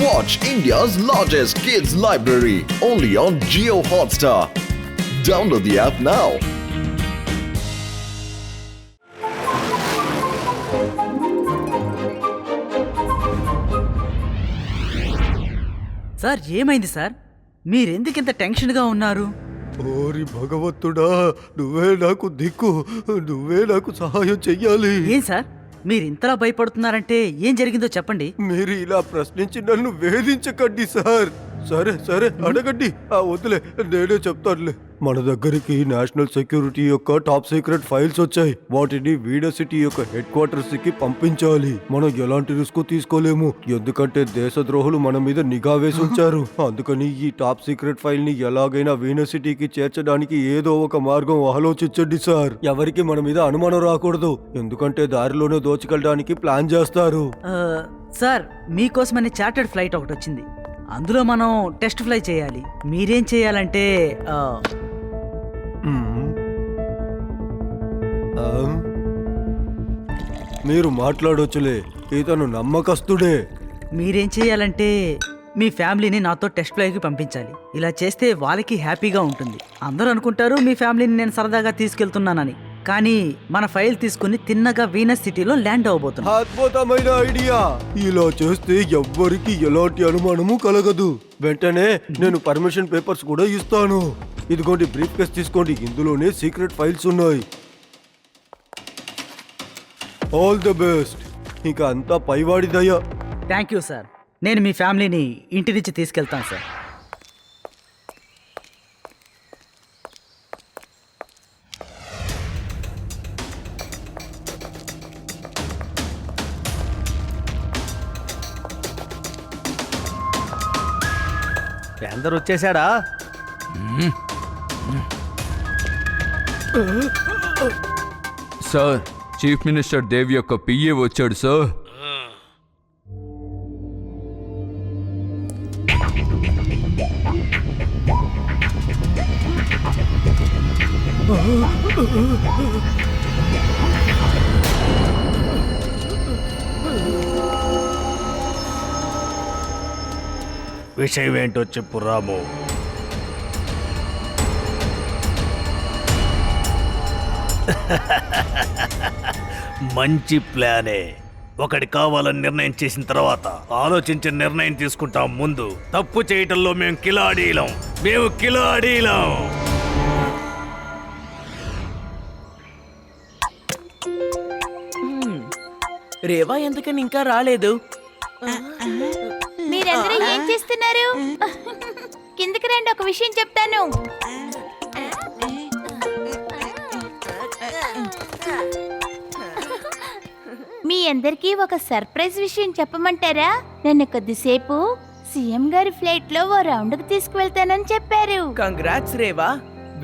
Watch India's largest kids library only on Jio Hotstar. Download the app now. Sir ఏమైంది sir? మీరెందుకు ఇంత టెన్షన్గా ఉన్నారు? ఓరి భగవంతుడా, నువ్వే నాకు దిక్కు, నువ్వే నాకు సహాయం చెయ్యాలి. ఏం సార్ మీరు ఇంతలా భయపడుతున్నారంటే ఏం జరిగిందో చెప్పండి. మీరు ఇలా ప్రశ్నించి నన్ను వేధించకండి సార్. సరే సరే అడగండి. వద్దులే, నేనే చెప్తానులే. మన దగ్గరికి నేషనల్ సెక్యూరిటీ యొక్క టాప్ సీక్రెట్ ఫైల్స్ వచ్చాయి. వాటిని వీనస్ సిటీ యొక్క హెడ్ క్వార్టర్స్ కి పంపించాలి. మనం ఎలాంటి రిస్క్ తీసుకోలేము, ఎందుకంటే దేశద్రోహులు మన మీద నిఘా వేసి ఉంచారు. అందుకని ఈ టాప్ సీక్రెట్ ఫైల్ ని ఎలాగైనా వీనస్ సిటీకి చేర్చడానికి ఏదో ఒక మార్గం ఆలోచించండి సార్. ఎవరికి మన మీద అనుమానం రాకూడదు, ఎందుకంటే దారిలోనే దోచుకెళ్ళడానికి ప్లాన్ చేస్తారు. సార్ మీకోసమని చార్టర్డ్ ఫ్లైట్ ఒకటి వచ్చింది. అందులో మనం టెస్ట్ ఫ్లై చేయాలి. మీరేం చేయాలంటే మీరు మాట్లాడొచ్చులే, ఇతను నమ్మకస్తుడే. మీరేం చేయాలంటే మీ ఫ్యామిలీని నాతో టెస్ట్ ఫ్లైకి పంపించాలి. ఇలా చేస్తే వాళ్ళకి హ్యాపీగా ఉంటుంది. అందరూ అనుకుంటారు మీ ఫ్యామిలీని నేను సరదాగా తీసుకెళ్తున్నానని, కానీ మన ఫైల్ తీసుకుని తిన్నగా వీనస్ సిటీలో ల్యాండ్ అవబోతున్నా. అద్భుతమైన ఐడియా. ఇలా చేస్తే ఎవ్వరికి ఎలాంటి అనుమానము కలగదు. వెంటనే నేను పర్మిషన్ పేపర్స్ కూడా ఇస్తాను. ఇదిగోండి బ్రీఫ్ కేస్ తీసుకోండి, ఇందులోనే సీక్రెట్ ఫైల్స్ ఉన్నాయి. All the best. ఇక అంతా పైవాడి దయ. Thank you sir. నేను మీ ఫ్యామిలీని ఇంటి నుంచి తీసుకెళ్తాను సార్. అందరు వచ్చేసాడా? సార్, చీఫ్ మినిస్టర్ దేవ్ యొక్క పిఏ వచ్చాడు సార్. విషయం ఏంటో చెప్పు రాము. మంచి ప్లానే. ఒకటి కావాలని నిర్ణయం చేసిన తర్వాత ఆలోచించి నిర్ణయం తీసుకుంటాం. ముందు తప్పు చేయటంలో మేము కిలాడీలం. రేవా ఎందుకని ఇంకా రాలేదు? మీరందరూ ఏం చేస్తున్నారు? కిందకి రండి, ఒక విషయం చెప్తాను. మీ అందరికీ ఒక సర్ప్రైజ్ విషయం చెప్పమంటారా? నన్ను కొద్దిసేపు సీఎం గారి ఫ్లైట్ లో ఓ రౌండ్ కు తీసుకువెళ్తానని చెప్పారు. Congrats Reva,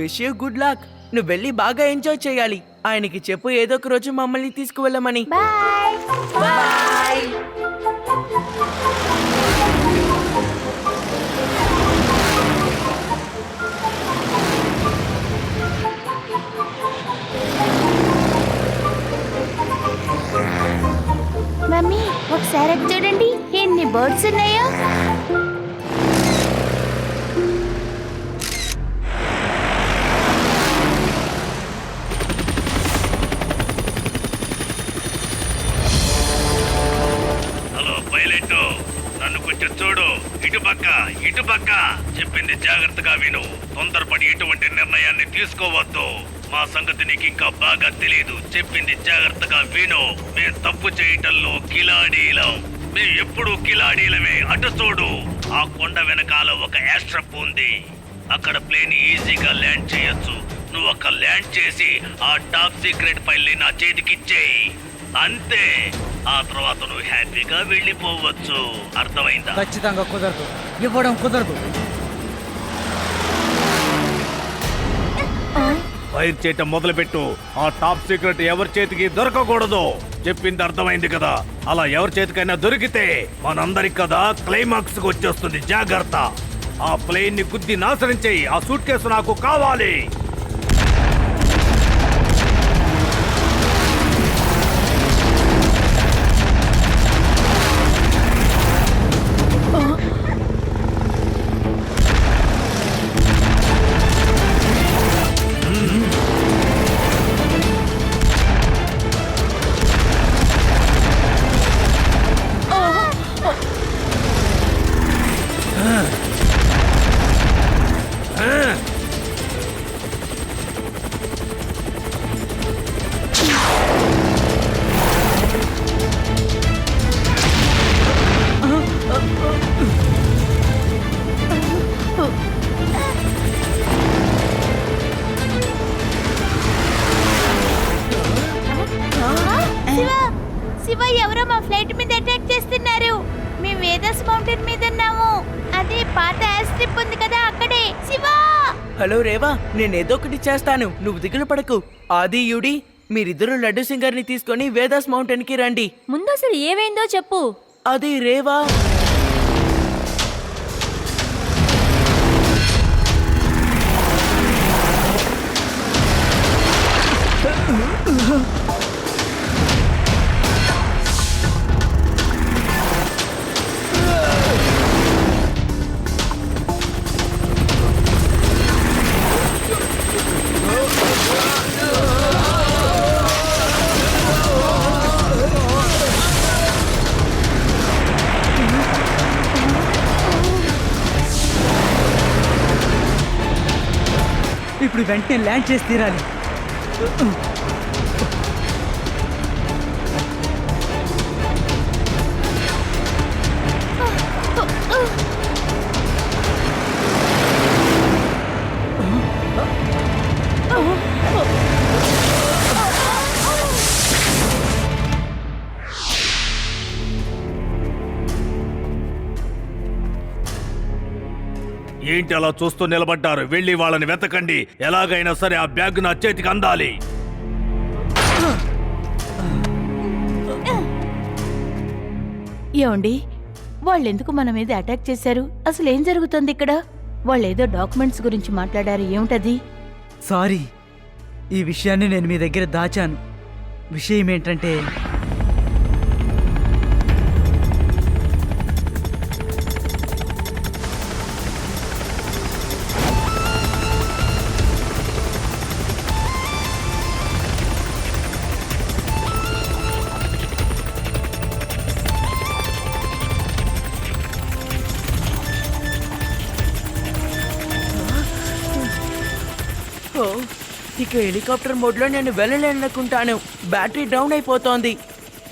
wish you good luck. నువ్వు వెళ్ళి బాగా ఎంజాయ్ చేయాలి. ఆయనకి చెప్పు ఏదో ఒక రోజు మమ్మల్ని తీసుకువెళ్ళమని. Bye bye. మమ్మీ, ఒకసారి చూడండి ఎన్ని బర్డ్స్ ఉన్నాయో. హలో పైలట్, నన్ను కొంచెం చూడు. ఇటు పక్క చెప్పింది జాగ్రత్తగా విను. తొందరపడి ఎటువంటి నిర్ణయాన్ని తీసుకోవద్దు. మా సంగతి నీకు ఇంకా బాగా తెలియదు. చెప్పింది జాగ్రత్తగా విను. మేం తప్పు చేయటంలో కిలాడీలం. మేము ఎప్పుడూ కిలాడీలమే. అటు చూడు, ఆ కొండ వెనకాల ఒక యాస్ట్రప్ ఉంది. అక్కడ ప్లేన్ ఈజీగా ల్యాండ్ చేయొచ్చు. నువ్వు అక్కడ ల్యాండ్ చేసి ఆ టాప్ సీక్రెట్ ఫైల్ ని నా చేతికిచ్చేయి. అంతే. ఆ తర్వాత నువ్వు హ్యాపీగా వెళ్ళిపోవచ్చు. అర్థమైందా? ఖచ్చితంగా కుదరదు, ఇవ్వడం కుదరదు. ఫైర్ చేయటం మొదలుపెట్టు. ఆ టాప్ సీక్రెట్ ఎవరి చేతికి దొరకకూడదు. చెప్పింది అర్థమైంది కదా? అలా ఎవరి చేతికైనా దొరికితే మనందరికి కదా క్లైమాక్స్ కు వచ్చేస్తుంది. జాగ్రత్త. ఆ ప్లేన్ ని గుద్ది నాశనం చెయ్యి. ఆ సూట్ కేసు నాకు కావాలి. మౌంటైన్ మీద ఉన్నాము. అదే పాత యాస్ట్రిప్ ఉంది కదా, అక్కడే. శివా! హలో రేవా, నేనేదో ఒకటి చేస్తాను, నువ్వు దిగులు పడకు. ఆది యుడి, మీరిద్దరూ లడ్డు సింగర్ ని తీసుకొని వేదాస్ మౌంటైన్ కి రండి. ముందు అసలు ఏమైందో చెప్పు. అది రేవా. ఇప్పుడు వెంటనే ల్యాండ్ చేసి తీరాలి. ఏంటి అలా చూస్తూ నిలబడ్డారు? వెళ్ళి వాళ్ళని వెతకండి. ఎలాగైనా సరే ఆ బ్యాగ్ నా చేతికి అందాలి. ఏమండి, వాళ్ళెందుకు మన మీద అటాక్ చేశారు? అసలు ఏం జరుగుతుంది ఇక్కడ? వాళ్ళేదో డాక్యుమెంట్స్ గురించి మాట్లాడారు, ఏమిటది? సారీ, ఈ విషయాన్ని నేను మీ దగ్గర దాచాను. విషయం ఏంటంటే ఓ, ఇక హెలికాప్టర్ మోడ్లో నేను వెళ్ళలేనుకుంటాను. బ్యాటరీ డౌన్ అయిపోతోంది.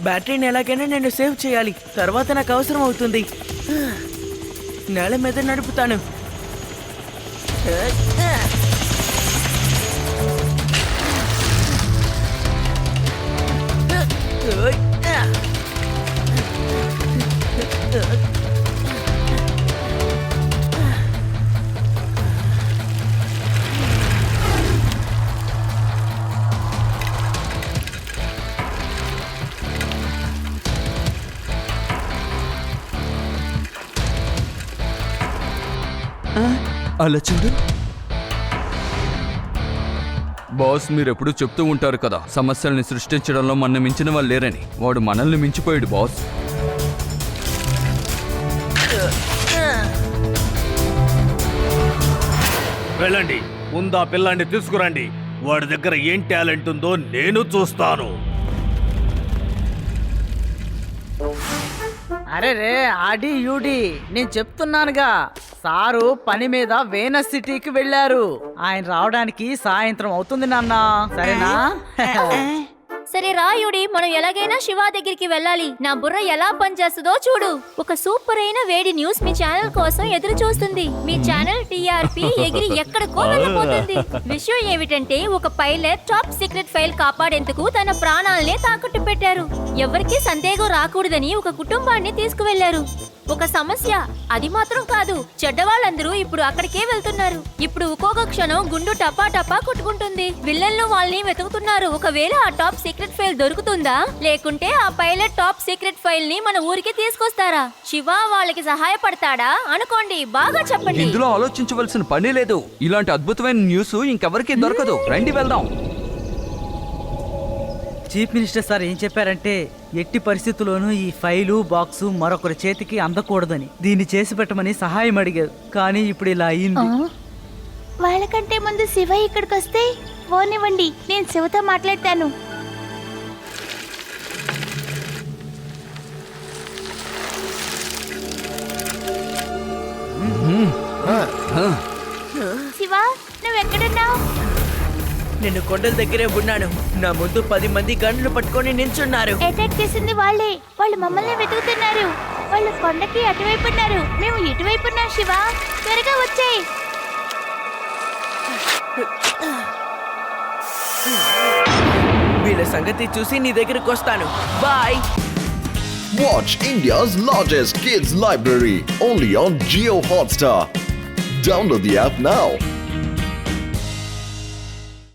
బ్యాటరీని ఎలాగైనా నేను సేవ్ చేయాలి, తర్వాత నాకు అవసరం అవుతుంది. నేల మీద నడుపుతాను. అలా చూడు బాస్, మీరెప్పుడు చెప్తూ ఉంటారు కదా, సమస్యల్ని సృష్టించడంలో మన మించిన వాళ్ళు లేరని. వాడు మనల్ని మించిపోయాడు బాస్. వెళ్ళండి, ముందా పిల్లాన్ని తీసుకురండి. వాడి దగ్గర ఏం టాలెంట్ ఉందో నేను చూస్తాను. అరే రే ఆడి యూడి, నేను చెప్తున్నానుగా, సారు పని మీద వేనస్ సిటీకి వెళ్ళారు. ఆయన రావడానికి సాయంత్రం అవుతుంది నాన్న, సరేనా? సరే రాయుడి, మనం ఎలాగైనా శివ దగ్గరికి వెళ్ళాలి. నా బుర్ర ఎలా పనిచేస్తుందో చూడు. ఒక సూపర్ అయిన వేడి న్యూస్ మీ ఛానల్ కోసం ఎదురు చూస్తుంది. మీ ఛానల్ టీఆర్పీ ఎగిరి ఎక్కడికో వెళ్ళిపోతుంది. విషయం ఏమిటంటే, ఒక పైలట్ టాప్ సీక్రెట్ ఫైల్ కాపాడేందుకు తన ప్రాణాలనే తాకట్టు పెట్టారు. ఎవరికీ సందేహం రాకూడదని ఒక కుటుంబాన్ని తీసుకువెళ్లారు. ఒక సమస్య అది మాత్రం కాదు, చెడ్డవాళ్ళందరూ ఇప్పుడు అక్కడికే వెళ్తున్నారు. ఇప్పుడు ఒక్కొక్క క్షణం గుండు టపా టపా కొట్టుకుంటుంది. విల్లన్లు వాళ్ళని వెతుకుతున్నారు. ఒకవేళ ఆ టాప్ సీక్రెట్ ఫైల్ దొరుకుతుందా, లేకుంటే ఆ పైలట్ టాప్ సీక్రెట్ ఫైల్ ని మన ఊరికి తీసుకొస్తారా? శివ వాళ్ళకి సహాయపడతాడా అనుకోండి, బాగా చెప్పండి. ఇందులో ఆలోచించవలసిన పని లేదు. ఇలాంటి అద్భుతమైన న్యూస్ ఇంకెవరికీ దొరకదు. రండి వెళ్దాం. చీఫ్ మినిస్టర్ సార్ ఏం చెప్పారంటే, ఎట్టి పరిస్థితుల్లోనూ ఈ ఫైలు బాక్సు మరొకరి చేతికి అందకూడదని, దీన్ని చేసి పెట్టమని సహాయం అడిగారు. కానీ ఇప్పుడు ఇలా అయింది. వాళ్ళకంటే ముందు శివ ఇక్కడికి వస్తే పోనివ్వండి, నేను శివతో మాట్లాడతాను. శివ, నువ్వెక్కడున్నావు? నేను కొండల దగ్గరే ఉన్నాను. నా ముందు 10 మంది గన్లు పట్టుకొని నిల్చున్నారు. అటాక్ చేసింది వాళ్ళే. వాళ్ళు మమ్మల్ని వెతుకుతున్నారు. వాళ్ళు కొండకి అటువైపు ఉన్నారు, మేము ఇటువైపు ఉన్నాం. శివ, త్వరగా వచ్చేయ్. వీళ్ళ సంగతి చూసి నీ దగ్గరకు వస్తాను. Bye. Watch India's largest kids library only on Geo Hotstar. Download the app now.